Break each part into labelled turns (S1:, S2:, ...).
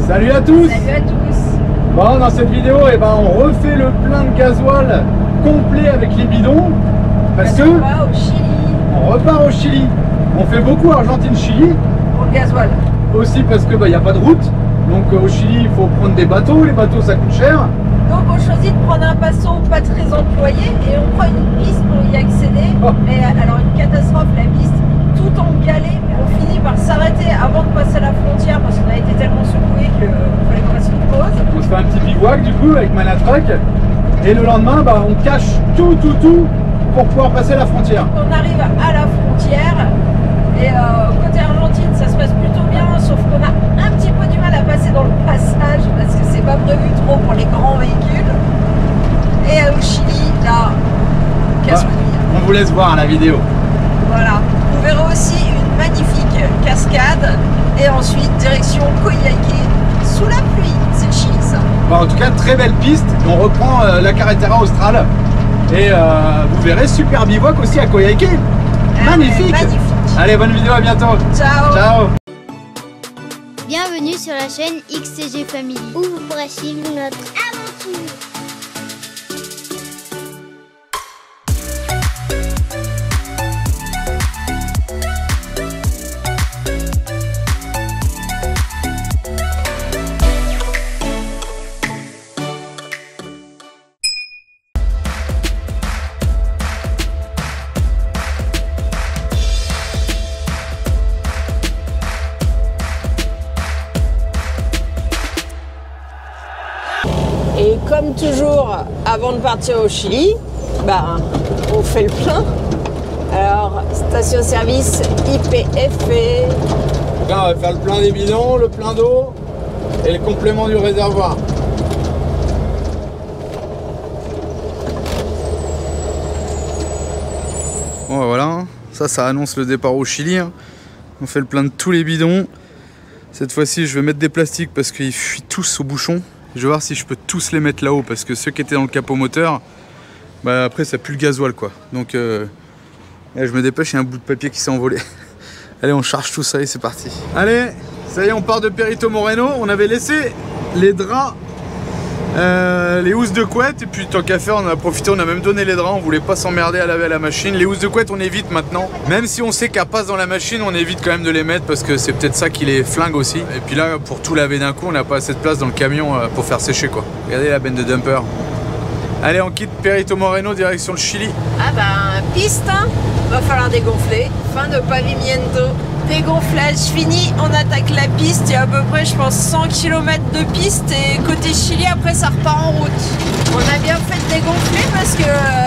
S1: Salut à tous.
S2: Salut à tous.
S1: Bon, dans cette vidéo, on refait le plein de gasoil complet avec les bidons. Parce que
S2: on va au Chili.
S1: On repart au Chili. On fait beaucoup Argentine-Chili.
S2: Pour le gasoil.
S1: Aussi parce que n'y a pas de route. Donc au Chili, il faut prendre des bateaux. Les bateaux, ça coûte cher.
S2: Donc on choisit de prendre un passo pas très employé et on prend une piste pour y accéder.
S1: Oh.
S2: Mais alors une catastrophe, la piste, tout en galets. On finit par s'arrêter avant de passer la frontière parce qu'on a été tellement secoué qu'il fallait qu'on fasse une pause.
S1: On se fait un petit bivouac du coup avec Manatruck. Et le lendemain, on cache tout pour pouvoir passer la frontière.
S2: On arrive à la frontière et côté Argentine, ça se passe plutôt bien, sauf qu'on a un petit peu du mal à passer dans le passage parce que c'est pas prévu trop pour les grands véhicules. Et au Chili, là, casse-couille.
S1: On vous laisse voir la vidéo.
S2: Voilà. Vous verrez aussi une magnifique cascade et ensuite direction Coyhaique sous la pluie. C'est le Chili, ça.
S1: En tout cas, très belle piste. On reprend la Carretera Austral et vous verrez super bivouac aussi à Coyhaique. Magnifique.
S2: Magnifique.
S1: Allez, bonne vidéo, à bientôt.
S2: Ciao.
S1: Ciao.
S3: Bienvenue sur la chaîne XCG Family où vous pourrez suivre notre aventure.
S2: Et comme toujours, avant de partir au Chili, on fait le plein. Alors, station-service YPF.
S1: Là, on va faire le plein des bidons, le plein d'eau et le complément du réservoir. Bon, voilà, ça annonce le départ au Chili. On fait le plein de tous les bidons. Cette fois-ci, je vais mettre des plastiques parce qu'ils fuient tous au bouchon. Je vais voir si je peux tous les mettre là-haut parce que ceux qui étaient dans le capot moteur, après ça pue le gasoil quoi. Donc là, je me dépêche, il y a un bout de papier qui s'est envolé. Allez, on charge tout ça et c'est parti. Allez, ça y est, on part de Perito Moreno. On avait laissé les draps, les housses de couette et puis tant qu'à faire, on a profité, on a même donné les draps. On voulait pas s'emmerder à laver à la machine. Les housses de couette, on évite maintenant. Même si on sait qu'elles passent dans la machine, on évite quand même de les mettre parce que c'est peut-être ça qui les flingue aussi. Et puis là, pour tout laver d'un coup, on n'a pas assez de place dans le camion pour faire sécher quoi. Regardez la benne de dumper. Allez, on quitte Perito Moreno, direction le Chili.
S2: Piste, va falloir dégonfler. Fin de pavimento. Dégonflage fini, on attaque la piste. Il y a à peu près, je pense, 100 km de piste. Et côté Chili, après, ça repart en route. On a bien fait de dégonfler parce que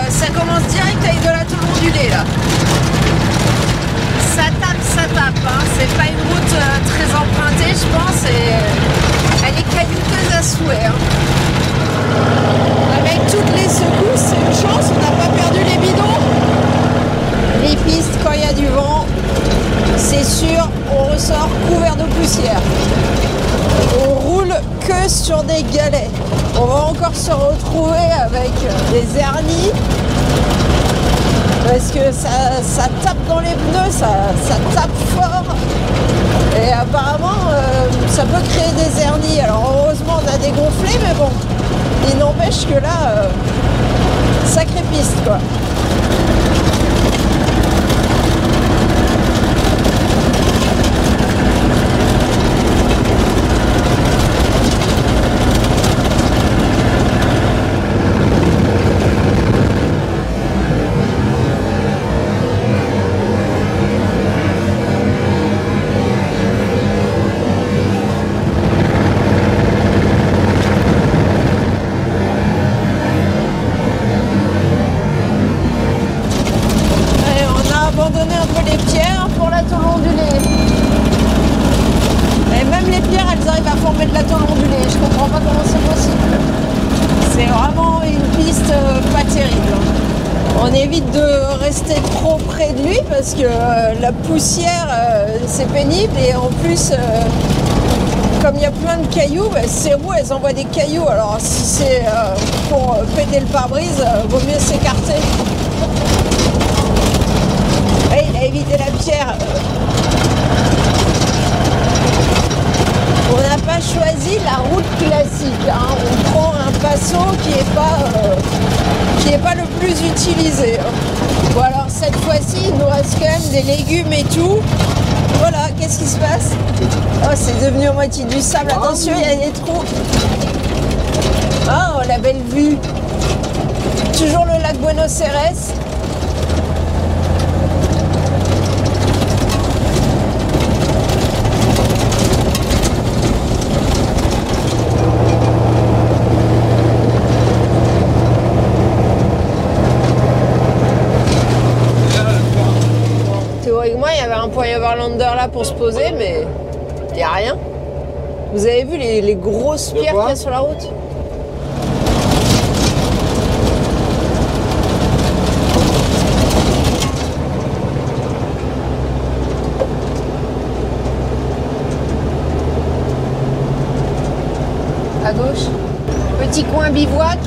S2: ça commence direct avec de la tôle ondulée là. Ça tape. Hein. C'est pas une route très empruntée, je pense. Et elle est caillouteuse à souhait. Hein. Avec toutes les secousses, c'est une chance, on n'a pas perdu les bidons. Les pistes, quand il y a du vent, c'est sûr, on ressort couvert de poussière. On roule que sur des galets. On va encore se retrouver avec des hernies parce que ça tape dans les pneus, ça tape fort. Et apparemment, ça peut créer des hernies. Alors heureusement, on a dégonflé, mais bon, il n'empêche que là, sacrée piste quoi. On évite de rester trop près de lui parce que la poussière c'est pénible et en plus comme il y a plein de cailloux, ces roues elles envoient des cailloux, alors si c'est pour péter le pare-brise, vaut mieux s'écarter. Il a évité la pierre. On n'a pas choisi la route classique, hein. On prend un passo qui est pas le plus utilisé. Hein. Bon alors cette fois-ci il nous reste quand même des légumes et tout. Voilà, qu'est-ce qui se passe? Oh, c'est devenu à moitié du sable, attention, il y a des trous. Oh, la belle vue. Toujours le lac Buenos Aires. Théoriquement, il y avait un point Overlander là pour se poser, mais il n'y a rien. Vous avez vu les grosses pierres qu'il y a sur la route? À gauche, petit coin bivouac.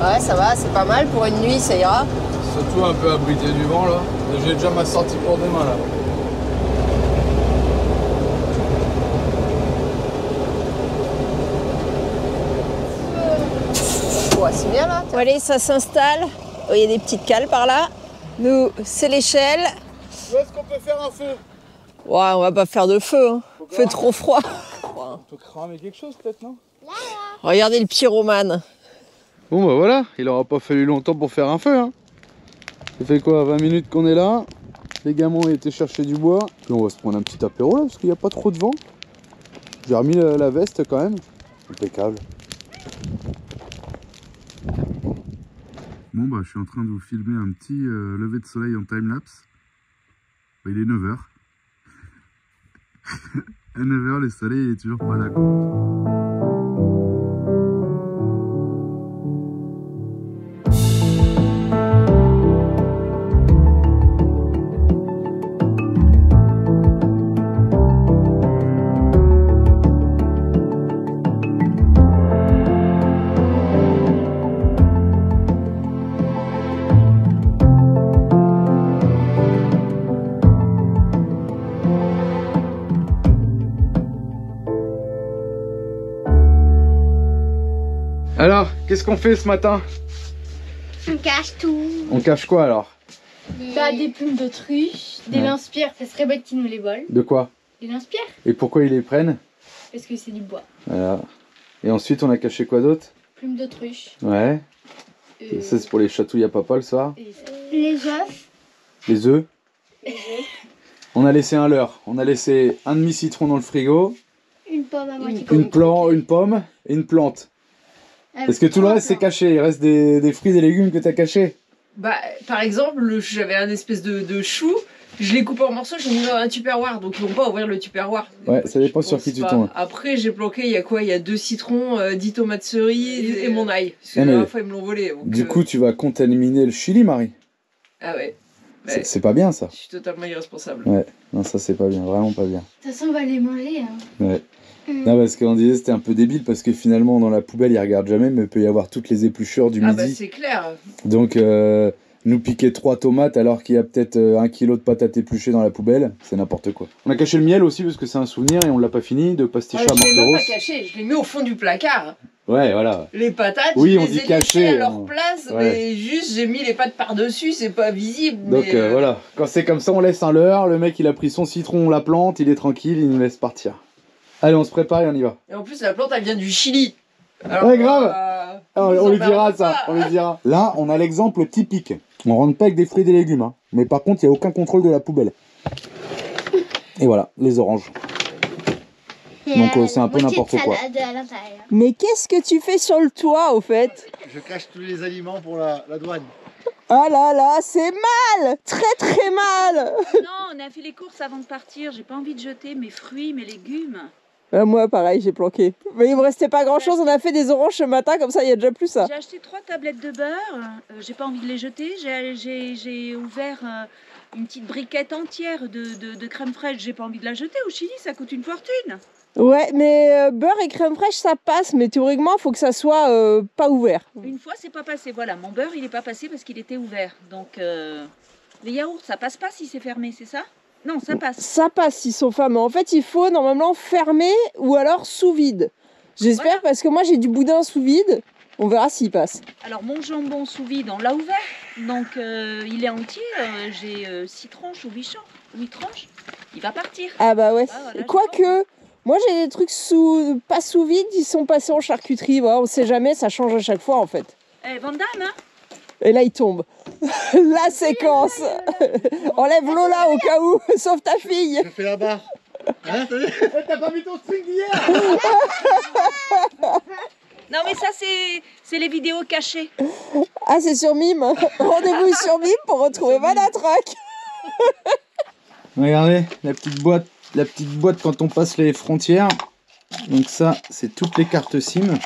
S2: Ouais, ça va, c'est pas mal pour une nuit, ça ira.
S1: Surtout un peu abrité du vent là. J'ai déjà ma sortie pour demain là.
S2: Ouais, c'est bien là. Bon, allez, ça s'installe. Oh, il y a des petites cales par là. Nous, c'est l'échelle.
S1: Où est-ce qu'on peut faire un feu?
S2: Ouais, on va pas faire de feu. Hein. Fait trop froid.
S1: On peut cramer quelque chose peut-être, non?
S2: Regardez le pyromane.
S1: Bon bah voilà, il aura pas fallu longtemps pour faire un feu. Hein. Ça fait quoi, 20 minutes qu'on est là. Les gamins ont été chercher du bois. Puis on va se prendre un petit apéro là, parce qu'il n'y a pas trop de vent. J'ai remis la veste quand même. Impeccable. Bon bah je suis en train de vous filmer un petit lever de soleil en timelapse. Bah, il est 9h. À 9h le soleil est toujours pas là quoi. Alors, qu'est-ce qu'on fait ce matin?
S3: On cache tout.
S1: On cache quoi alors?
S4: Bah, des plumes d'autruche, des lance-pierres, ça serait bête qu'ils nous les volent.
S1: De quoi?
S4: Des lance-pierres,
S1: Et pourquoi ils les prennent?
S4: parce que c'est du bois.
S1: Voilà. Et ensuite on a caché quoi d'autre?
S4: Plumes d'autruche.
S1: Ouais. Et ça c'est pour les chatouilles à papa le soir.
S3: Les œufs.
S1: Les œufs. On a laissé un leurre. On a laissé un demi-citron dans le frigo,
S3: Une pomme à moitié.
S1: une pomme et une plante. Parce que tout le reste c'est caché. Il reste des fruits et légumes que t'as cachés.
S2: Bah, par exemple, j'avais un espèce de chou. Je l'ai coupé en morceaux, j'ai mis dans un tupperware, donc ils vont pas ouvrir le tupperware.
S1: Ouais, ça dépend sur qui tu tombes.
S2: Après, j'ai planqué, il y a quoi? Il y a 2 citrons, 10 tomates cerises et mon ail. Parce que
S1: Ouais,
S2: la
S1: mais
S2: dernière fois, ils me l'ont volé. Donc,
S1: Du coup, tu vas contaminer le chili, Marie.
S2: Ah ouais.
S1: C'est pas bien ça.
S2: Je suis totalement irresponsable.
S1: Ouais, non, ça c'est pas bien, vraiment pas bien.
S4: De toute façon, on va les manger. Hein.
S1: Ouais. Non, parce qu'on disait c'était un peu débile parce que finalement dans la poubelle ils regardent jamais, mais il peut y avoir toutes les épluchures du
S2: Ah bah
S1: midi.
S2: c'est clair.
S1: Donc nous piquer 3 tomates alors qu'il y a peut-être 1 kilo de patates épluchées dans la poubelle, c'est n'importe quoi. On a caché le miel aussi parce que c'est un souvenir et on l'a pas fini de pasticha
S2: Je l'ai même
S1: Marqueros.
S2: pas caché, je l'ai mis au fond du placard.
S1: Ouais, voilà.
S2: Les patates,
S1: Oui,
S2: je
S1: on
S2: les
S1: dit
S2: ai
S1: caché,
S2: laissées à leur
S1: hein.
S2: place,
S1: Ouais.
S2: mais juste j'ai mis les pattes par-dessus, c'est pas visible.
S1: Donc
S2: mais,
S1: voilà, quand c'est comme ça on laisse un leurre, le mec il a pris son citron, on la plante, il est tranquille, il nous laisse partir. Allez, on se prépare et on y va.
S2: Et en plus la plante elle vient du Chili. Alors,
S1: Ouais, grave. On
S2: nous
S1: lui dira
S2: emmerde
S1: ça,
S2: pas.
S1: on lui dira. Là, on a l'exemple typique. On rentre pas avec des fruits et des légumes, hein. Mais par contre, il n'y a aucun contrôle de la poubelle. Et voilà, les oranges. Donc, c'est un peu n'importe quoi.
S3: À l'intérieur.
S2: Mais qu'est-ce que tu fais sur le toit au fait?
S5: Je cache tous les aliments pour la douane.
S2: Ah là là, c'est mal! Très très mal!
S6: Non, on a fait les courses avant de partir. J'ai pas envie de jeter mes fruits, mes légumes.
S2: Moi pareil, j'ai planqué. Mais il me restait pas grand chose, on a fait des oranges ce matin, comme ça il y a déjà plus ça.
S6: J'ai acheté 3 tablettes de beurre. J'ai pas envie de les jeter. J'ai ouvert une petite briquette entière de crème fraîche. J'ai pas envie de la jeter. Au Chili, ça coûte une fortune.
S2: Ouais, mais beurre et crème fraîche ça passe, mais théoriquement il faut que ça soit pas ouvert.
S6: Une fois, c'est pas passé. Voilà, mon beurre, il est pas passé parce qu'il était ouvert. Donc, les yaourts, ça passe pas si c'est fermé, c'est ça? Non, ça passe.
S2: Ça passe s'ils sont fermés. En fait, il faut normalement fermer ou alors sous vide. J'espère
S6: Voilà.
S2: parce que moi j'ai du boudin sous vide. On verra s'il passe.
S6: Alors mon jambon sous vide, on l'a ouvert, donc il est entier. J'ai 6 tranches ou 8 tranches. Il va partir.
S2: Ah bah ouais.
S6: Ah, voilà,
S2: Quoique, moi j'ai des trucs pas sous vide, ils sont passés en charcuterie. Bon, on sait jamais, ça change à chaque fois en fait.
S6: Eh, Van Damme, hein.
S2: Et là il tombe. La séquence. Enlève Lola au cas où, sauf ta fille.
S5: Je fais la barre. Hein, t'as pas mis ton string hier?
S6: Non mais ça c'est les vidéos cachées.
S2: Ah c'est sur Mime. Rendez-vous sur Mime pour retrouver Manatrack.
S1: Regardez la petite boîte quand on passe les frontières. Donc ça, c'est toutes les cartes SIM.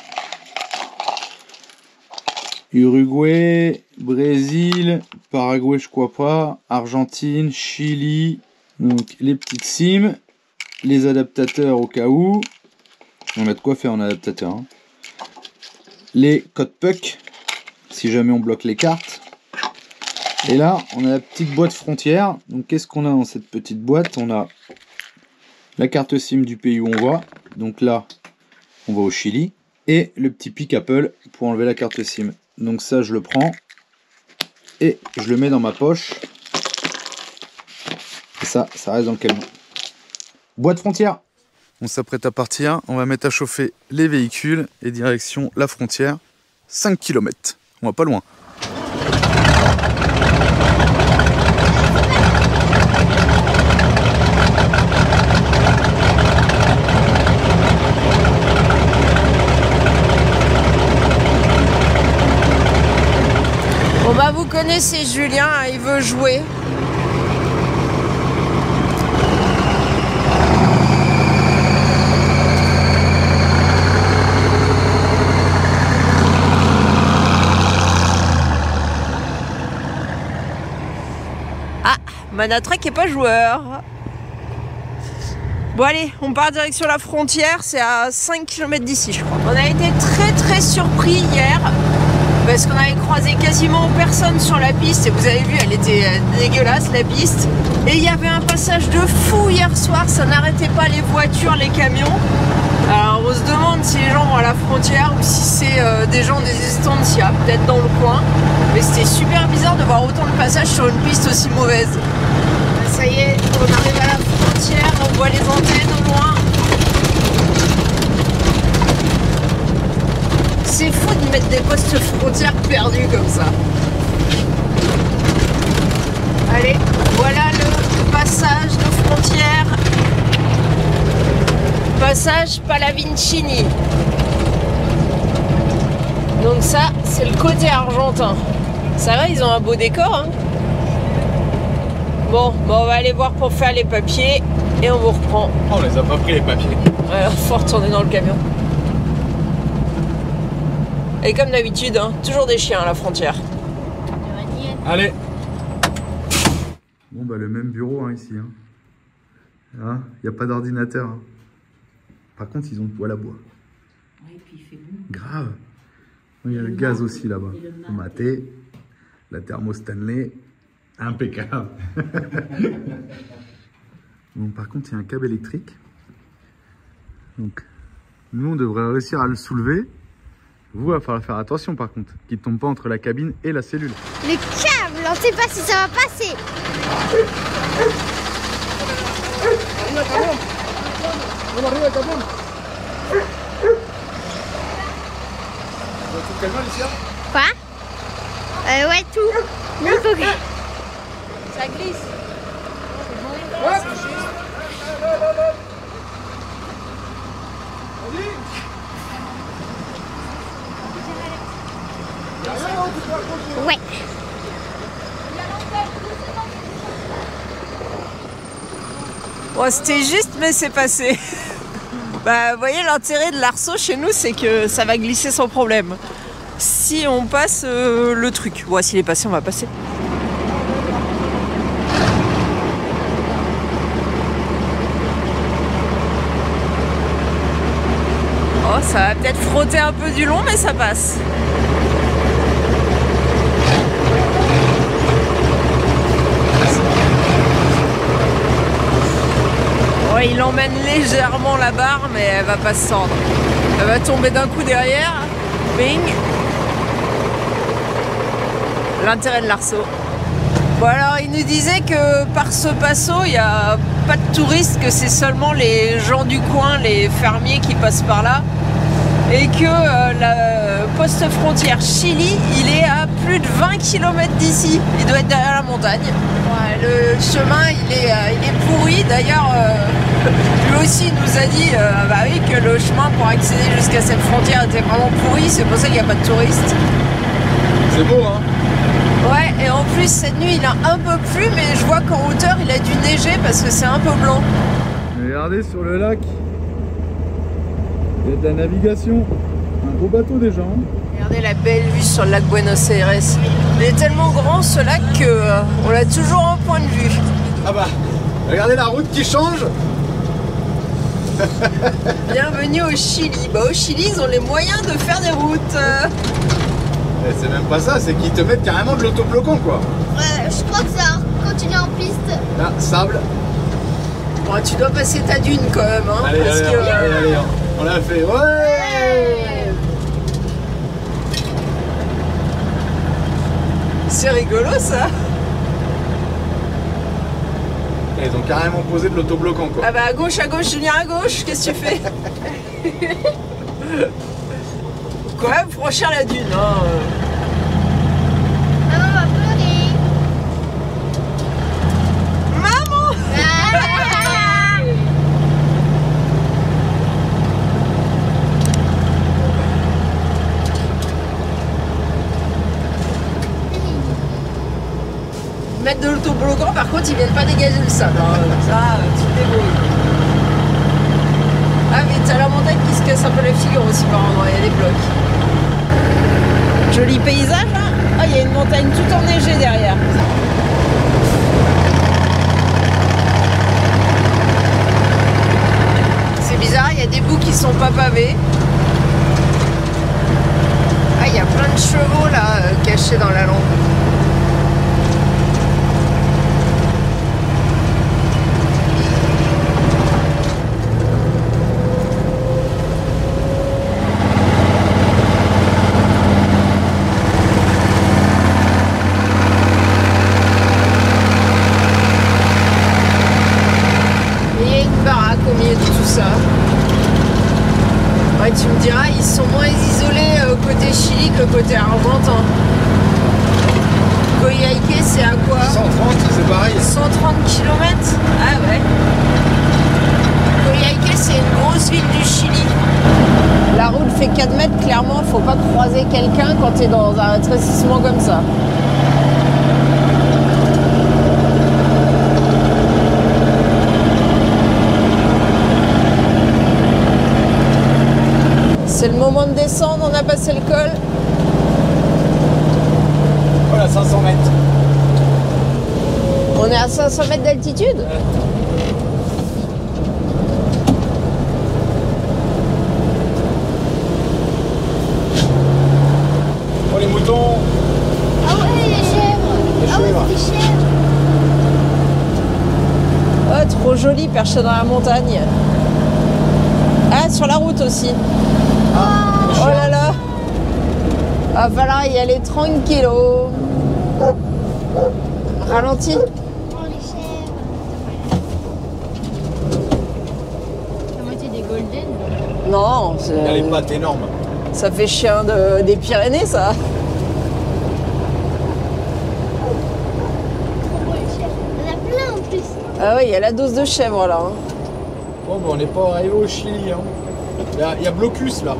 S1: Uruguay, Brésil, Paraguay, je crois pas, Argentine, Chili. Donc les petites SIM, les adaptateurs au cas où. On a de quoi faire en adaptateur. Hein. Les codes PUC, si jamais on bloque les cartes. Et là, on a la petite boîte frontière. Donc qu'est-ce qu'on a dans cette petite boîte? On a la carte SIM du pays où on va. Donc là, on va au Chili. Et le petit pic Apple pour enlever la carte SIM. Donc ça, je le prends. Et je le mets dans ma poche. Et ça reste dans le camion. Boîte frontière. On s'apprête à partir. On va mettre à chauffer les véhicules. Et direction la frontière. 5 km. On va pas loin.
S2: Bon bah vous connaissez Julien, hein, il veut jouer. Ah, Manatrack est pas joueur. Bon allez, on part direction la frontière, c'est à 5 km d'ici je crois. On a été très surpris hier. Parce qu'on avait croisé quasiment personne sur la piste et vous avez vu, elle était dégueulasse la piste. Et il y avait un passage de fou hier soir, ça n'arrêtait pas les voitures, les camions. Alors on se demande si les gens vont à la frontière ou si c'est des gens des estancias, peut-être dans le coin. Mais c'était super bizarre de voir autant de passages sur une piste aussi mauvaise. Ça y est, on arrive à la frontière, on voit les antennes au loin. C'est fou de mettre des postes frontières perdus comme ça. Allez, voilà le passage de frontière. Passage Pallavincini. Donc ça, c'est le côté argentin. Ça va, ils ont un beau décor. Hein. Bon, on va aller voir pour faire les papiers et on vous reprend.
S1: Oh, on les a pas pris les papiers.
S2: Ouais, faut retourner dans le camion. Et comme d'habitude, hein, toujours des chiens à la frontière.
S1: Allez. Bon bah le même bureau hein, ici. Hein. Il n'y a pas d'ordinateur. Hein. Par contre ils ont le poêle à bois.
S6: Ouais, puis il fait bon.
S1: Grave. Il y a le gaz aussi là-bas. Le maté, la thermo Stanley. Impeccable. Bon par contre il y a un câble électrique. Donc nous on devrait réussir à le soulever. Vous, il va falloir faire attention par contre, qu'il ne tombe pas entre la cabine et la cellule.
S3: Le câble, on ne sait pas si ça va passer.
S5: On arrive à Cabon. Tout calme, Alicia?
S3: Quoi? Ouais, tout. Il faut que...
S2: Ça glisse.
S3: Ouais.
S2: Bon, c'était juste, mais c'est passé. Bah, vous voyez, l'intérêt de l'arceau chez nous, c'est que ça va glisser sans problème. Si on passe le truc. Ouais, s'il est passé, on va passer. Oh, ça va peut-être frotter un peu du long, mais ça passe. il emmène légèrement la barre, mais elle va pas se tendre. Elle va tomber d'un coup derrière. Bing. L'intérêt de l'arceau. Bon alors il nous disait que par ce passo il n'y a pas de touristes, que c'est seulement les gens du coin, les fermiers qui passent par là, et que la poste frontière Chili il est à plus de 20 km d'ici, il doit être derrière la montagne. Ouais, le chemin il est pourri, d'ailleurs lui aussi nous a dit bah oui, que le chemin pour accéder jusqu'à cette frontière était vraiment pourri, c'est pour ça qu'il n'y a pas de touristes.
S1: C'est beau hein.
S2: Ouais, et en plus cette nuit il a un peu plu, mais je vois qu'en hauteur il a dû neiger parce que c'est un peu blanc.
S1: Regardez sur le lac, il y a de la navigation, un beau bateau déjà. Hein.
S2: Regardez la belle vue sur le lac Buenos Aires. Il est tellement grand ce lac que on a toujours en point de vue.
S1: Ah bah, regardez la route qui change.
S2: Bienvenue au Chili. Bah, au Chili ils ont les moyens de faire des routes.
S1: C'est même pas ça, c'est qu'ils te mettent carrément de l'autobloquant quoi.
S3: Ouais, je crois que ça continue en piste.
S1: Ah, sable.
S2: Bon, tu dois passer ta dune quand même. Hein,
S1: Allez,
S2: parce
S1: allez,
S2: que,
S1: allez, on l'a fait. Ouais.
S2: C'est rigolo ça.
S1: Ils ont carrément posé de l'autobloquant quoi.
S2: Ah bah à gauche, Julien, à gauche, qu'est-ce que tu fais? Quand même franchir la dune. Hein.
S3: Maman va pleurer.
S2: Maman! Mettre de l'autobloquant, par contre, ils viennent pas dégager le sable. Hein. Ça, tu te débrouilles. Ah, mais t'as la montagne qui se casse un peu la figure aussi par endroit, il y a des blocs. Joli paysage, hein. Ah, il y a une montagne tout enneigée derrière. C'est bizarre, il y a des bouts qui sont pas pavés. Ah, il y a plein de chevaux là, cachés dans la lande. Ouais, tu me diras, ils sont moins isolés côté Chili que côté argentin. Coyhaique, c'est à quoi?
S1: 130, c'est pareil.
S2: 130 km? Ah ouais. Coyhaique, c'est une grosse ville du Chili. La route fait 4 mètres, clairement, faut pas croiser quelqu'un quand tu es dans un rétrécissement comme ça. C'est le moment de descendre, on a passé le col.
S1: Voilà, 500 mètres.
S2: On est à 500 mètres d'altitude?
S1: Oh les moutons.
S3: Ah ouais, les chèvres. Ah ouais, c'est des chèvres.
S2: Oh, trop joli, perché dans la montagne. Ah, sur la route aussi. Oh là là. Va falloir y aller tranquillo. Ralenti.
S3: Oh, les chèvres.
S4: La moitié des golden.
S2: Non,
S1: Il y a les pattes énormes.
S2: ça fait chien des Pyrénées, ça.
S3: Oh, les chèvres. Il y en a plein en plus.
S2: Ah oui, il y a la dose de chèvre là. Hein.
S1: Bon, ben on n'est pas arrivé au Chili. Hein. Il y a Blocus là.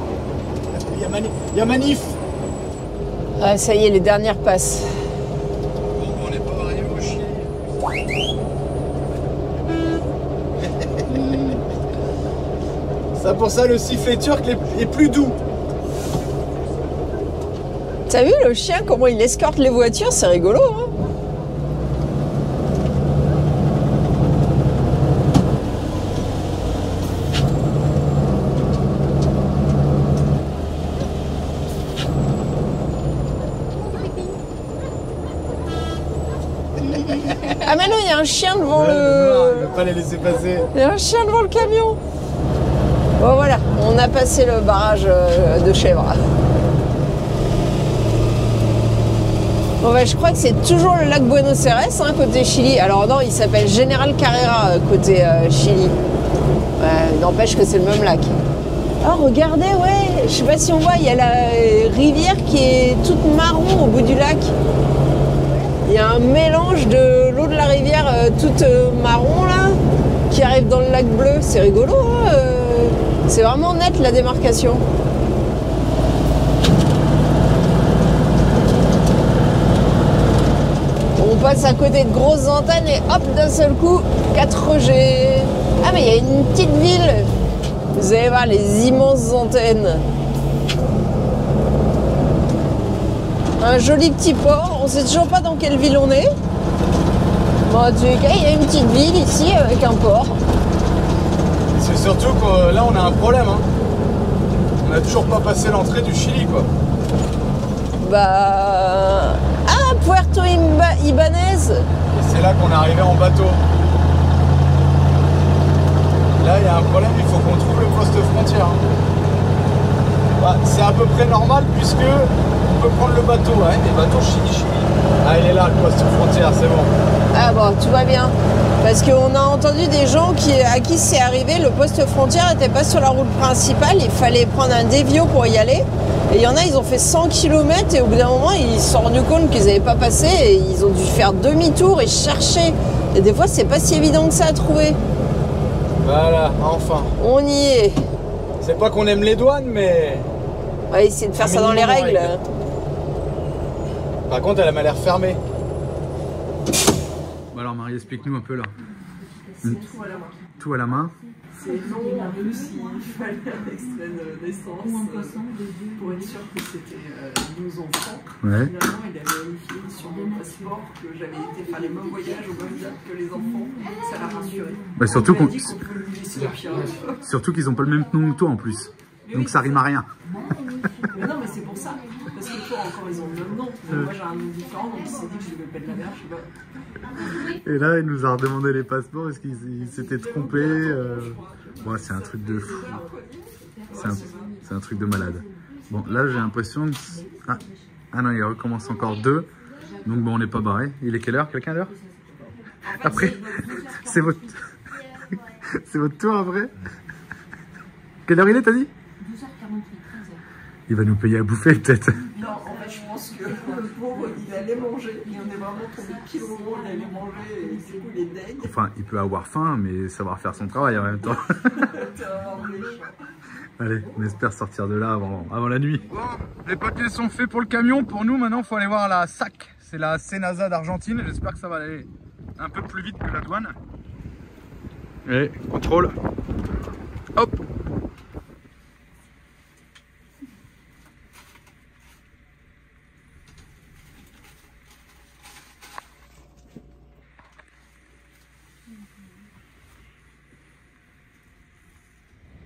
S1: Il y a Manif.
S2: Ah, ça y est, les dernières passes.
S1: Bon, ben on n'est pas arrivé au Chili. C'est pour ça le sifflet turc est plus doux.
S2: T'as vu le chien, comment il escorte les voitures? C'est rigolo, hein. Ah mais non, il y a un chien devant
S1: veut pas les laisser passer.
S2: Il y a un chien devant le camion. Bon voilà, on a passé le barrage de chèvres. Bon bah, je crois que c'est toujours le lac Buenos Aires, hein, côté Chili. Alors non, il s'appelle General Carrera côté Chili. N'empêche que c'est le même lac. Oh regardez, ouais, je sais pas si on voit, il y a la rivière qui est toute marron au bout du lac. Il y a un mélange de l'eau de la rivière toute marron là, qui arrive dans le lac bleu. C'est rigolo, hein, c'est vraiment net la démarcation. On passe à côté de grosses antennes et hop, d'un seul coup, 4G. Ah mais il y a une petite ville. Vous allez voir les immenses antennes. Un joli petit port. On sait toujours pas dans quelle ville on est. Bon, en tout cas, il y a une petite ville ici avec un port.
S1: C'est surtout que là, on a un problème. Hein. On n'a toujours pas passé l'entrée du Chili, quoi.
S2: Bah... Ah, Puerto Ibanez.
S1: Et c'est là qu'on est arrivé en bateau. Là, il y a un problème, il faut qu'on trouve le poste frontière. Bah, c'est à peu près normal puisque on peut prendre le bateau, hein, des bateaux Chili. Ah, il est là, le poste frontière, c'est bon.
S2: Ah bon, tout va bien. Parce qu'on a entendu des gens à qui c'est arrivé, le poste frontière n'était pas sur la route principale, il fallait prendre un dévio pour y aller. Et il y en a, ils ont fait 100 km et au bout d'un moment, ils se sont rendus compte qu'ils n'avaient pas passé et ils ont dû faire demi-tour et chercher. Et des fois, c'est pas si évident que ça à trouver.
S1: Voilà, enfin.
S2: On y est.
S1: C'est pas qu'on aime les douanes, mais...
S2: On va essayer de faire ça dans les règles.
S1: Par contre, elle m'a l'air fermée. Bon alors Marie, explique-nous un peu là.
S7: C'est tout à la main.
S1: Tout à la main.
S7: C'est long, en plus il fallait un extrait de naissance pour être sûr que c'était nos enfants.
S1: Ouais.
S7: Finalement, il a vérifié sur mon passeport que j'avais été faire les mêmes voyages au même date que les enfants. Ça l'a rassuré.
S1: Bah, surtout qu'on
S7: dit qu'on peut lui laisser le pirate.
S1: Surtout qu'ils n'ont pas le même nom que toi en plus.
S7: Mais
S1: donc
S7: oui,
S1: ça rime à rien.
S7: Mais non, mais c'est pour ça. Parce que toi encore ils ont le même nom. Mais moi j'ai un nom différent, donc il s'est dit que je devais pas de la merde, je sais pas.
S1: Et là, il nous a redemandé les passeports parce qu'il s'était trompé. Ouais, c'est un truc de fou. C'est un truc de malade. Bon, là, j'ai l'impression que... Ah non, il recommence encore 2. Donc bon, on n'est pas barré. Il est quelle heure? Quelqu'un à l'heure? Après, c'est votre... c'est votre tour après. Quelle heure il est, t'as dit?
S6: 12h48.
S1: Il va nous payer à bouffer peut-être.
S7: Non, en fait, je pense que le pauvre, il allait manger. Il en est vraiment tombé pile au moment où il allait manger et du coup, il est deg.
S1: Enfin, il peut avoir faim, mais savoir faire son travail en même temps.
S7: T'es vraiment méchant.
S1: Allez, on espère sortir de là avant la nuit. Bon, les papiers sont faits pour le camion. Pour nous, maintenant, il faut aller voir la SAC. C'est la Senasa d'Argentine. J'espère que ça va aller un peu plus vite que la douane. Et contrôle. Hop.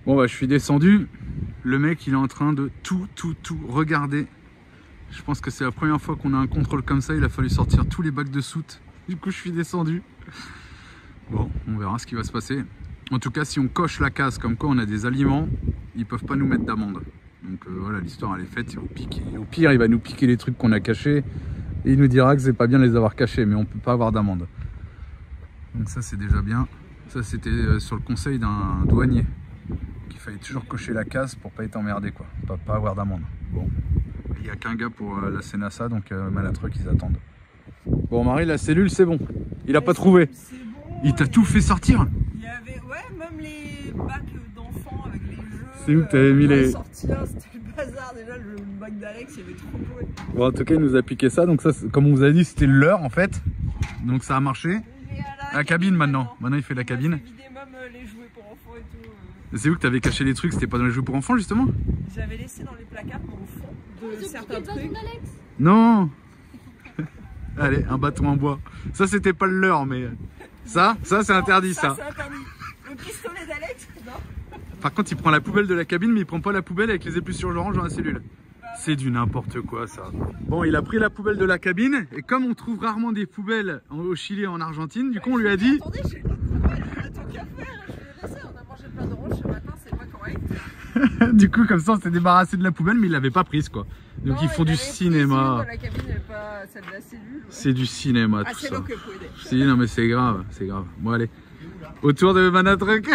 S1: Bon bah je suis descendu, le mec il est en train de tout regarder. Je pense que c'est la première fois qu'on a un contrôle comme ça, il a fallu sortir tous les bacs de soute. Du coup je suis descendu. Bon, on verra ce qui va se passer. En tout cas si on coche la case comme quoi on a des aliments, ils peuvent pas nous mettre d'amende. Donc voilà, l'histoire elle est faite, ils vont piquer. Au pire il va nous piquer les trucs qu'on a cachés et il nous dira que c'est pas bien de les avoir cachés, mais on peut pas avoir d'amende. Donc ça c'est déjà bien. Ça c'était sur le conseil d'un douanier. Il fallait toujours cocher la case pour pas être emmerdé, quoi, pas avoir d'amende. Bon, il n'y a qu'un gars pour la Senasa, donc Malatruc ils attendent. Bon Marie, la cellule c'est bon, il a pas trouvé.
S7: C'est bon.
S1: Il t'a tout fait sortir.
S7: Il y avait, ouais, même les bacs d'enfants avec les jeux.
S1: C'est où que t'avais mis les...
S7: Sortir, c'était le bazar déjà, le bac d'Alex, il y avait trop joué.
S1: Bon en tout cas il nous a piqué ça, donc ça comme on vous a dit c'était l'heure en fait. Donc ça a marché. La cabine maintenant il fait la cabine.
S7: J'ai vidé même les jouets pour enfants et tout.
S1: C'est où que t'avais caché les trucs, c'était pas dans les jeux pour enfants justement?
S7: J'avais laissé dans les placards, mais au fond de certains trucs.
S1: Non. Allez, un bâton en bois. Ça c'était pas le leur, mais ça c'est interdit ça.
S7: C'est interdit. Le pistolet d'Alex, non.
S1: Par contre il prend la poubelle de la cabine, mais il prend pas la poubelle avec les épluchures orange dans la cellule. C'est du n'importe quoi ça. Bon, il a pris la poubelle de la cabine, et comme on trouve rarement des poubelles au Chili et en Argentine, du coup on lui a dit...
S7: Attendez, j'ai une autre poubelle.
S1: Du coup, comme ça, on s'est débarrassé de la poubelle, mais ils l'avaient pas prise, quoi. Donc
S7: Non,
S1: ils font du cinéma.
S7: La cabine n'est pas celle de la cellule. Ouais.
S1: C'est du cinéma,
S7: Ah,
S1: tout
S7: c'est
S1: ça.
S7: l'eau que vous pouvez.
S1: Si, non, mais c'est grave, c'est grave. Bon, allez. Autour de Manatruck.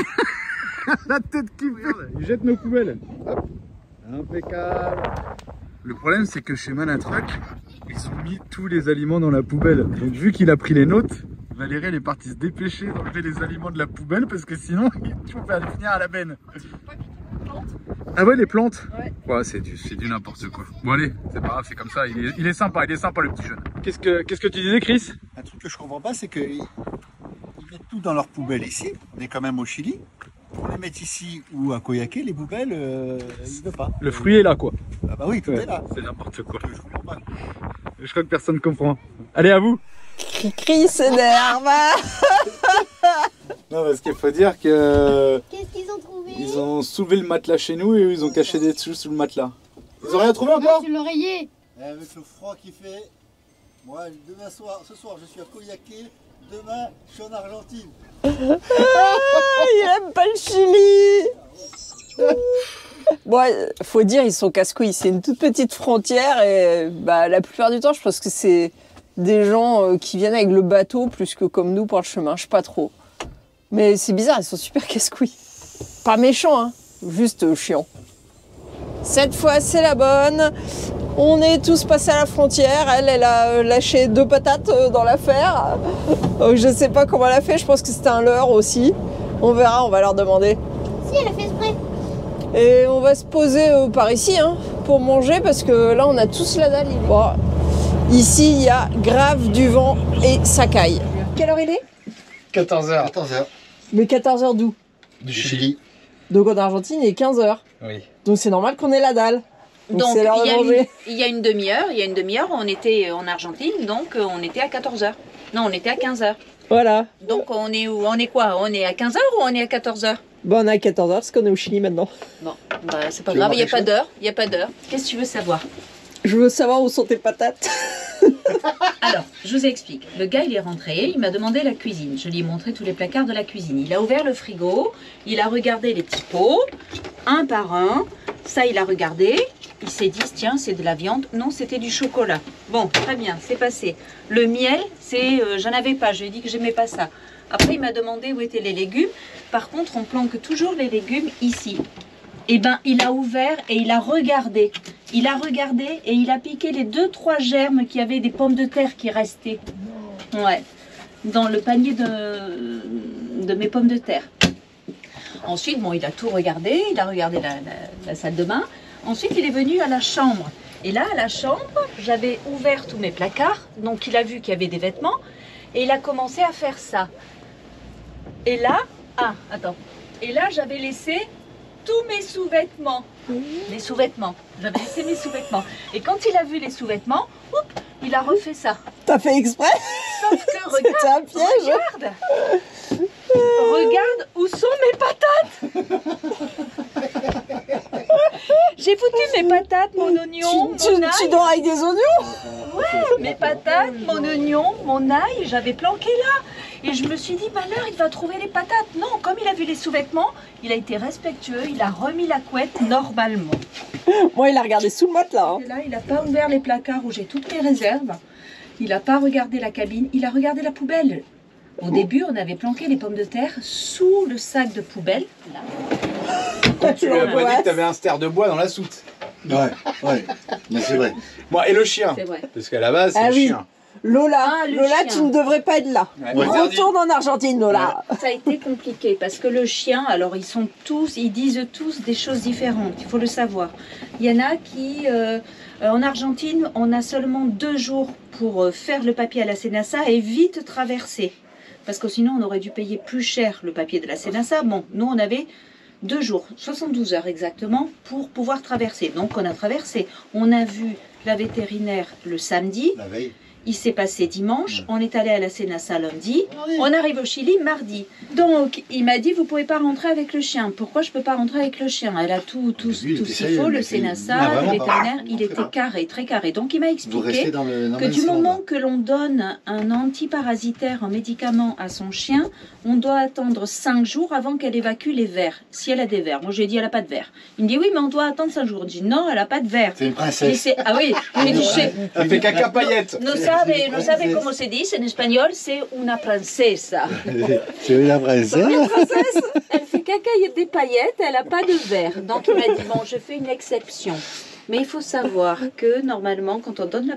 S1: La tête qui fait. Ils jettent nos poubelles. Hop. Impeccable. Le problème, c'est que chez Manatruck, ils ont mis tous les aliments dans la poubelle. Donc, vu qu'il a pris les nôtres, Valérie, elle est partie se dépêcher d'enlever les aliments de la poubelle parce que sinon, tout va finir à la benne. Ah ouais, les plantes? Ouais, c'est du n'importe quoi. Bon, allez, c'est pas grave, c'est comme ça. Il est sympa le petit jeune. Qu'est-ce que tu disais, Chris?
S5: Un truc que je comprends pas, c'est qu'ils mettent tout dans leur poubelle ici. On est quand même au Chili. Pour les mettre ici ou à Coyhaique, les poubelles, ils ne veulent pas.
S1: Le fruit est là, quoi.
S5: Ah bah oui, tout est là.
S1: C'est n'importe quoi.
S5: Je comprends pas.
S1: Je crois que personne comprend. Allez, à vous.
S2: Chris s'énerve.
S1: Non, parce qu'il faut dire que
S3: Qu'est-ce qu'ils ont trouvé?
S1: ils ont soulevé le matelas chez nous et eux, ils ont caché des dessous sous le matelas. Ils ont rien trouvé encore?
S4: Sur l'oreiller.
S5: Et avec le froid qu'il fait, moi, ce soir, je suis à Coyhaique. Demain, je suis en Argentine.
S2: Il aime pas le Chili. Bon, faut dire, ils sont casse-couilles. C'est une toute petite frontière et bah, la plupart du temps, je pense que c'est des gens qui viennent avec le bateau plus que comme nous pour le chemin. Je sais pas trop. Mais c'est bizarre, ils sont super casse-couilles. Pas méchants, hein. Juste chiants. Cette fois, c'est la bonne. On est tous passés à la frontière. Elle a lâché 2 patates dans l'affaire. Je sais pas comment elle a fait. Je pense que c'était un leurre aussi. On verra, on va leur demander.
S3: Si, elle a fait exprès.
S2: Et on va se poser par ici hein, pour manger parce que là, on a tous la dalle. Bon, ici, il y a grave du vent et ça caille. Quelle heure il est?
S5: 14h. 14h.
S2: Mais 14h d'où?
S5: Du Chili.
S2: Donc en Argentine, il est 15h.
S1: Oui.
S2: Donc c'est normal qu'on ait la dalle. Donc
S6: Donc
S2: c'est l'heure de manger.
S6: il y a une demi-heure, on était en Argentine, donc on était à 14h. Non, on était à 15h.
S2: Voilà.
S6: Donc on est où? On est quoi? On est à 15h ou on est à 14h?
S2: Bon, on est à 14h parce qu'on est au Chili maintenant.
S6: Bon, bah, c'est pas
S5: Tu veux
S6: grave,
S5: voir
S6: il n'y a
S5: quelque
S6: pas
S5: chose
S6: d'heure, il n'y a pas d'heure. Qu'est-ce que tu veux savoir?
S2: Je veux savoir où sont tes patates.
S6: Alors, je vous explique. Le gars, il est rentré, il m'a demandé la cuisine. Je lui ai montré tous les placards de la cuisine. Il a ouvert le frigo, il a regardé les petits pots, un par un. Ça, il a regardé. Il s'est dit, tiens, c'est de la viande. Non, c'était du chocolat. Bon, très bien, c'est passé. Le miel, j'en avais pas. Je lui ai dit que j'aimais pas ça. Après, il m'a demandé où étaient les légumes. Par contre, on planque toujours les légumes ici. Eh ben, il a ouvert et il a regardé. Il a regardé et il a piqué les 2-3 germes qui avaient des pommes de terre qui restaient. Ouais. Dans le panier de mes pommes de terre. Ensuite, bon, il a tout regardé. Il a regardé la salle de bain. Ensuite, il est venu à la chambre. Et là, à la chambre, j'avais ouvert tous mes placards. Donc, il a vu qu'il y avait des vêtements. Et il a commencé à faire ça. Et là, attends. Et là, j'avais laissé tous mes sous-vêtements. Les sous-vêtements. J'avais laissé mes sous-vêtements. Et quand il a vu les sous-vêtements, il a refait ça.
S2: T'as fait exprès?
S6: Sauf que regarde,
S2: C'était un piège.
S6: regarde où sont mes patates. J'ai foutu mes patates, mon oignon, mon ail.
S2: Tu dors avec des oignons?
S6: Ouais, mes patates, mon oignon, mon ail, j'avais planqué là. Et je me suis dit, malheur, il va trouver les patates. Non, comme il a vu les sous-vêtements, il a été respectueux, il a remis la couette normalement.
S2: Moi, il a regardé sous le matelas. Hein.
S6: Et là, il n'a pas ouvert les placards où j'ai toutes mes réserves. Il n'a pas regardé la cabine, il a regardé la poubelle. Au début, on avait planqué les pommes de terre sous le sac de poubelle. Là.
S1: Tu lui as pas dit que t'avais un ster de bois dans la soute.
S5: Ouais, mais c'est vrai.
S1: Bon, et le chien?
S6: C'est vrai.
S1: Parce qu'à la base, c'est
S2: Ah
S1: le
S2: oui.
S1: chien.
S2: Lola,
S6: Le
S2: Lola,
S6: chien.
S2: tu ne devrais pas être là.
S1: Ouais.
S2: Retourne en Argentine, Lola.
S6: Ça a été compliqué parce que le chien, alors ils disent tous des choses différentes, il faut le savoir. Il y en a qui, en Argentine, on a seulement 2 jours pour faire le papier à la Senasa et vite traverser. Parce que sinon, on aurait dû payer plus cher le papier de la Senasa. Bon, nous, on avait 2 jours, 72 heures exactement, pour pouvoir traverser. Donc, on a traversé. On a vu la vétérinaire le samedi.
S5: La veille.
S6: Il s'est passé dimanche, on est allé à la Sénassa lundi, on arrive au Chili mardi. Donc, il m'a dit, vous pouvez pas rentrer avec le chien. Pourquoi je peux pas rentrer avec le chien? Elle a tout ce qu'il faut, le Sénassa, le vétérinaire, il était carré, très carré. Donc, il m'a expliqué que du moment que l'on donne un antiparasitaire, un médicament à son chien, on doit attendre 5 jours avant qu'elle évacue les vers, si elle a des vers. Moi, je lui ai dit, elle a pas de vers. Il me dit, oui, mais on doit attendre 5 jours. Je dis, non, elle a pas de vers.
S5: C'est une princesse.
S6: Ah oui,
S8: elle fait caca paillette.
S6: No sabe cómo se dice en espagnol, c'est una princesa.
S5: C'est une princesse.
S6: Elle fait caca, il y a des paillettes, elle n'a pas de verre. Donc il m'a dit, bon, je fais une exception. Mais il faut savoir que normalement, quand on donne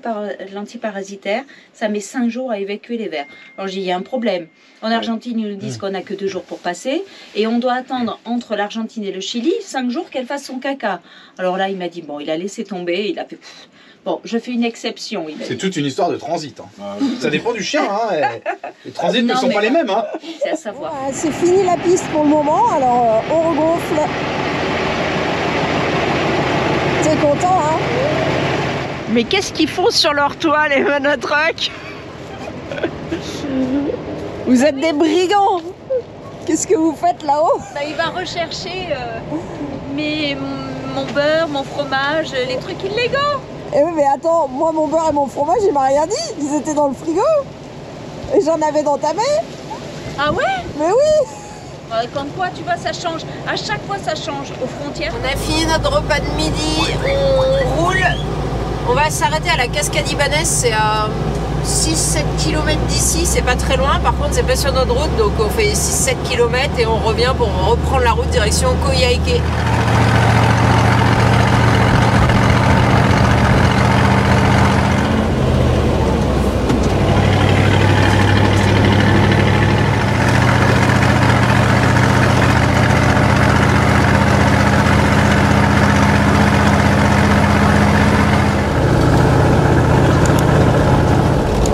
S6: l'antiparasitaire, ça met 5 jours à évacuer les vers. Alors j'ai dit, il y a un problème. En Argentine, ils nous disent qu'on n'a que 2 jours pour passer. Et on doit attendre entre l'Argentine et le Chili 5 jours qu'elle fasse son caca. Alors là, il m'a dit, bon, il a laissé tomber, il a fait... Bon, je fais une exception.
S8: C'est toute une histoire de transit. Hein. Ça dépend du chien. Hein. Les transits ne sont pas les mêmes. Hein.
S6: C'est à savoir.
S2: Voilà, c'est fini la piste pour le moment. Alors, on regonfle. T'es content, hein? Mais qu'est-ce qu'ils font sur leur toit, les monotrucks? Vous êtes des brigands! Qu'est-ce que vous faites là-haut?
S6: Il va rechercher mon beurre, mon fromage, les trucs illégaux.
S2: Eh oui, mais attends, moi mon beurre et mon fromage, il m'a rien dit. Ils étaient dans le frigo. Et j'en avais dans ta main.
S6: Ah ouais?
S2: Mais oui.
S6: Comme quoi, tu vois, ça change. À chaque fois, ça change aux frontières.
S2: On a fini notre repas de midi. On roule. On va s'arrêter à la cascade ibanaise. C'est à 6-7 km d'ici. C'est pas très loin. Par contre, c'est pas sur notre route. Donc on fait 6-7 km et on revient pour reprendre la route direction Coyhaique.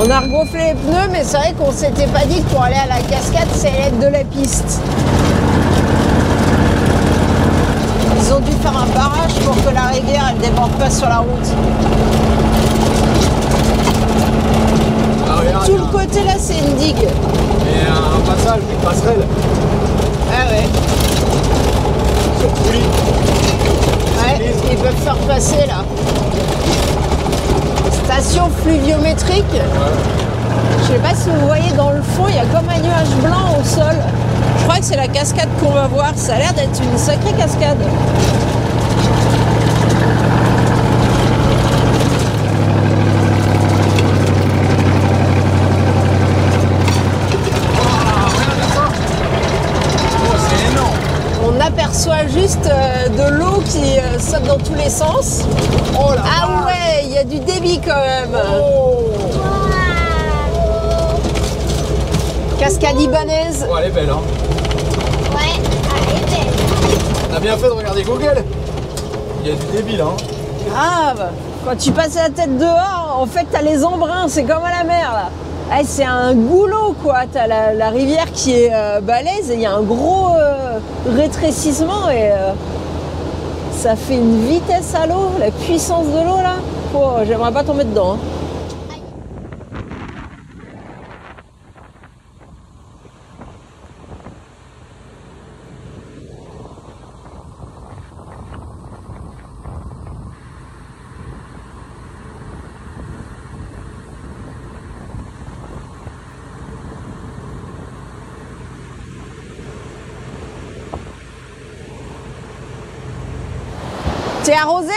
S2: On a regonflé les pneus, mais c'est vrai qu'on s'était pas dit que pour aller à la cascade, c'est l'aide de la piste. Ils ont dû faire un barrage pour que la rivière elle déborde pas sur la route.
S8: Ah, regarde,
S2: tout le côté là, c'est une digue.
S8: Et un passage, une passerelle.
S2: Ah ouais.
S8: Sur Pouilly.
S2: Ouais, ils peuvent faire passer là. Station fluviométrique. Je sais pas si vous voyez dans le fond, il y a comme un nuage blanc au sol. Je crois que c'est la cascade qu'on va voir. Ça a l'air d'être une sacrée cascade. On aperçoit juste de l'eau qui saute dans tous les sens.
S8: Oh là
S2: Ah ouais, il y a du débit quand même. Cascade ibanaise.
S8: Oh, elle est belle, hein.
S3: Ouais, elle est belle.
S8: On a bien fait de regarder Google. Il y a du débit là. Hein.
S2: Grave. Quand tu passes la tête dehors, en fait, t'as les embruns. C'est comme à la mer là. Eh, c'est un goulot quoi. T'as la rivière qui est balèze et il y a un gros rétrécissement et ça fait une vitesse à l'eau. La puissance de l'eau là. Oh, j'aimerais pas tomber dedans. Hein. T'es arrosé?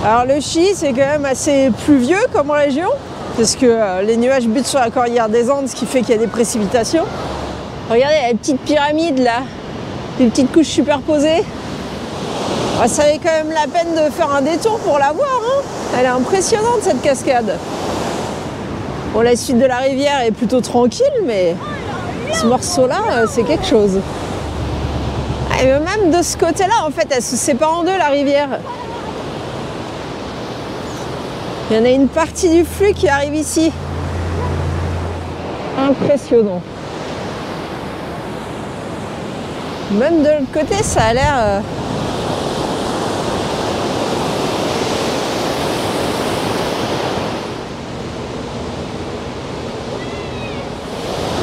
S2: Alors le Chili, c'est quand même assez pluvieux comme région, parce que les nuages butent sur la cordillère des Andes, ce qui fait qu'il y a des précipitations. Regardez, il y a les petites pyramides là, des petites couches superposées. Ça valait quand même la peine de faire un détour pour la voir, hein. Elle est impressionnante cette cascade. Bon, la suite de la rivière est plutôt tranquille, mais ce morceau-là, c'est quelque chose. Et même de ce côté-là, en fait, elle se sépare en deux, la rivière. Il y en a une partie du flux qui arrive ici. Impressionnant. Même de l'autre côté, ça a l'air...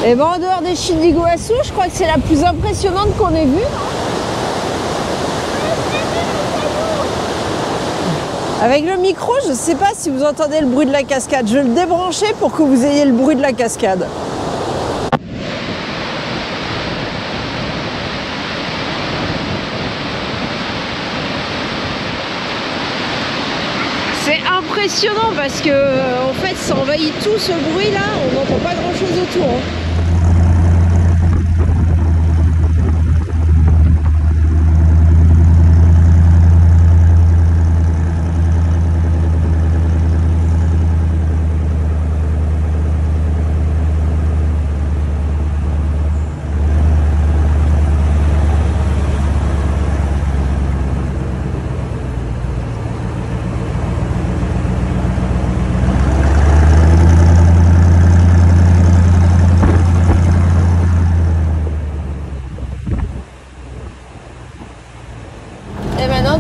S2: Et ben en dehors des chutes d'Iguassou, je crois que c'est la plus impressionnante qu'on ait vue. Avec le micro, je ne sais pas si vous entendez le bruit de la cascade. Je vais le débrancher pour que vous ayez le bruit de la cascade. C'est impressionnant parce que en fait ça envahit tout ce bruit là, on n'entend pas grand chose autour.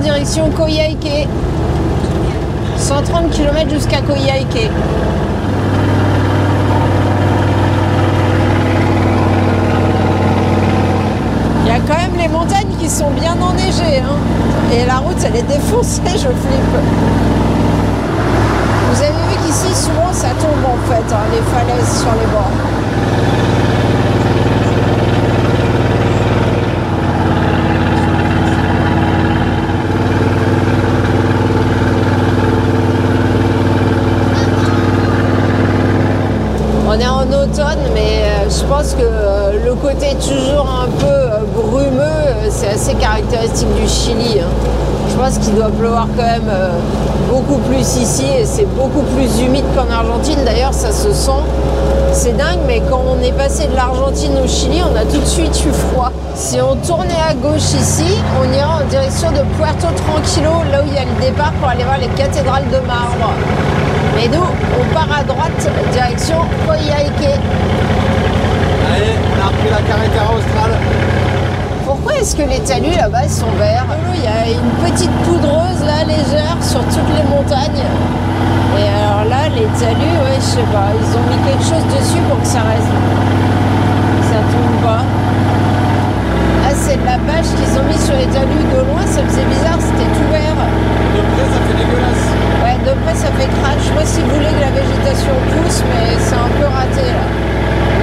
S2: Direction Coyhaique, 130 km jusqu'à Coyhaique. Il y a quand même les montagnes qui sont bien enneigées, hein. Et la route elle est défoncée, je flippe. Vous avez vu qu'ici souvent ça tombe en fait, hein, les falaises sur les bords. On est en automne, mais je pense que le côté toujours un peu brumeux, c'est assez caractéristique du Chili, hein. Je pense qu'il doit pleuvoir quand même beaucoup plus ici et c'est beaucoup plus humide qu'en Argentine. D'ailleurs, ça se sent. C'est dingue, mais quand on est passé de l'Argentine au Chili, on a tout de suite eu froid. Si on tournait à gauche ici, on ira en direction de Puerto Tranquilo, là où il y a le départ pour aller voir les cathédrales de marbre. Mais nous, on part à droite, direction Coyhaique.
S8: Allez, on a repris la carretera australe.
S2: Pourquoi est-ce que les talus là-bas sont verts? Il y a une petite poudreuse là, légère, sur toutes les montagnes. Et alors là, les talus, ouais, je sais pas, ils ont mis quelque chose dessus pour que ça reste. Ça tombe pas. Ah, c'est de la bâche qu'ils ont mis sur les talus. De loin, ça faisait bizarre, c'était tout vert.
S8: De près, ça fait dégueulasse.
S2: Ouais, de près, ça fait crash. Je sais pas si vous voulez que la végétation pousse, mais c'est un peu raté là.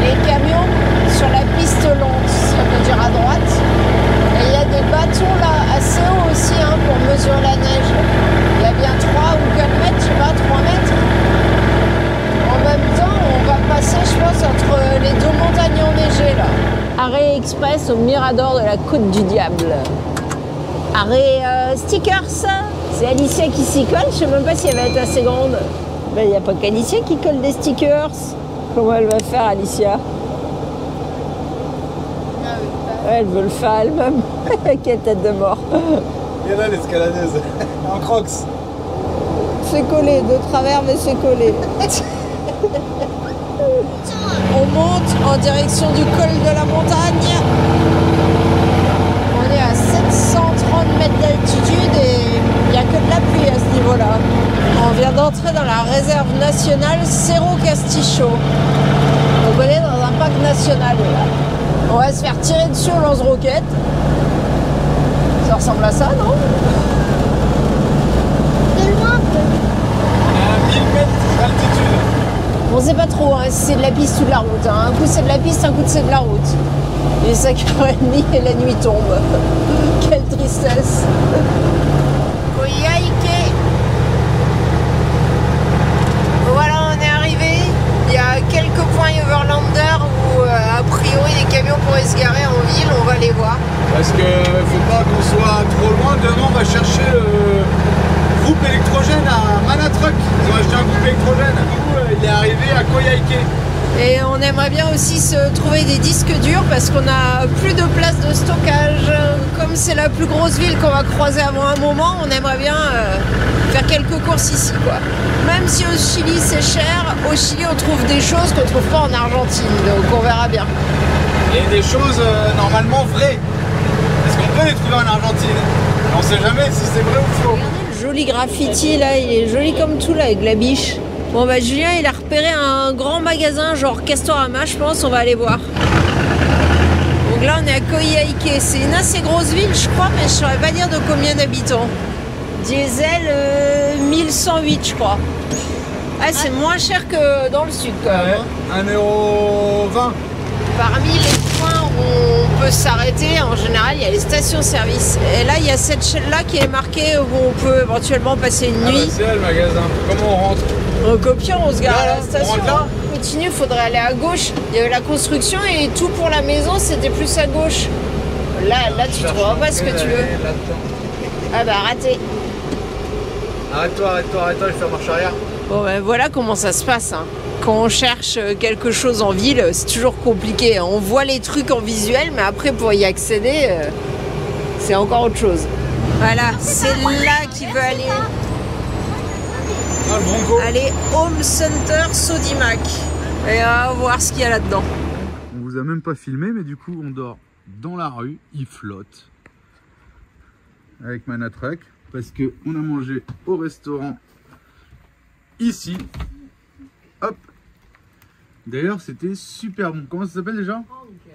S2: Les camions sur la piste lente, ça veut dire à droite. Et il y a des bâtons là, assez hauts aussi, hein, pour mesurer la neige. Il y a bien 3 ou 4 mètres, je sais pas, 3 mètres. En même temps, on va passer, je pense, entre les deux montagnes enneigées là. Arrêt express au Mirador de la Côte du Diable. Arrêt stickers, c'est Alicia qui s'y colle, je sais même pas si elle va être assez grande. Ben, il n'y a pas qu'Alicia qui colle des stickers. Comment elle va faire, Alicia? Ouais, elle veut le faire elle-même. Quelle tête de mort.
S8: Et là, l'escaladeuse, en crocs.
S2: C'est collé, de travers, mais c'est collé. On monte en direction du col de la montagne. On est à 730 mètres d'altitude et il n'y a que de la pluie à ce niveau-là. On vient d'entrer dans la réserve nationale Cerro Castillo. Donc on est dans un parc national là. On va se faire tirer dessus au lance-roquettes. Ça ressemble à ça, non?
S3: De loin un peu.
S8: À 1000 mètres d'altitude.
S2: On sait pas trop hein, si c'est de la piste ou de la route. Hein. Un coup c'est de la piste, un coup c'est de la route. Il est 5h30 et la nuit tombe. Quelle tristesse. Coyhaique. Voilà, on est arrivé. Il y a quelques points overlander où a priori les camions pourraient se garer en ville. On va les voir.
S8: Parce que faut pas qu'on soit trop loin. Demain, on va chercher le groupe électrogène à Manatruck. Ils ont acheté un groupe électrogène. Du coup, il est arrivé à Coyhaique.
S2: Et on aimerait bien aussi se trouver des disques durs parce qu'on a plus de place de stockage. Comme c'est la plus grosse ville qu'on va croiser avant un moment, on aimerait bien faire quelques courses ici, quoi. Même si au Chili c'est cher, au Chili on trouve des choses qu'on ne trouve pas en Argentine, donc on verra bien.
S8: Et des choses normalement vraies. pourrait les trouver en Argentine. On sait jamais si c'est vrai ou faux.
S2: Regardez le joli graffiti là, il est joli comme tout là avec la biche. Bon bah Julien il a repéré un grand magasin genre Castorama je pense, on va aller voir. Donc là on est à Coyhaique, c'est une assez grosse ville je crois mais je saurais pas dire de combien d'habitants. Diesel 1108 je crois. Ah c'est moins cher que dans le sud quand même.
S8: Ouais, 1,20 €.
S2: Parmi les points où on peut s'arrêter, en général, il y a les stations-service. Et là, il y a cette chaîne-là qui est marquée où on peut éventuellement passer une nuit.
S8: Bah c'est le magasin. Comment on rentre?
S2: En copiant, on se gare à la
S8: On
S2: station.
S8: rentre là.
S2: Continue, il faudrait aller à gauche. Il y avait la construction et tout pour la maison, c'était plus à gauche. Là tu trouveras pas ce que tu veux. Ah bah, raté.
S8: Arrête-toi, je vais faire marche arrière.
S2: Bon ben voilà comment ça se passe. Hein. Quand on cherche quelque chose en ville, c'est toujours compliqué. On voit les trucs en visuel, mais après pour y accéder, c'est encore autre chose. Voilà, c'est là qu'il veut aller.
S8: Ah, le Bronco.
S2: Allez, Home Center Sodimac. Et on va voir ce qu'il y a là-dedans.
S1: On vous a même pas filmé, mais du coup, on dort dans la rue, il flotte. Avec Manatruck, parce qu'on a mangé au restaurant ici. Hop. D'ailleurs, c'était super bon. Comment ça s'appelle déjà?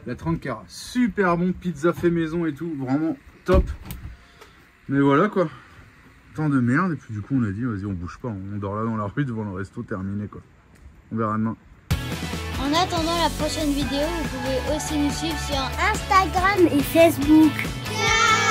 S1: La Trancara. Super bon, pizza fait maison et tout. Vraiment top. Mais voilà quoi. Tant de merde. Et puis du coup, on a dit, vas-y, on bouge pas. On dort là dans la rue devant le resto terminé quoi. On verra demain.
S3: En attendant la prochaine vidéo, vous pouvez aussi nous suivre sur Instagram et Facebook. Ciao!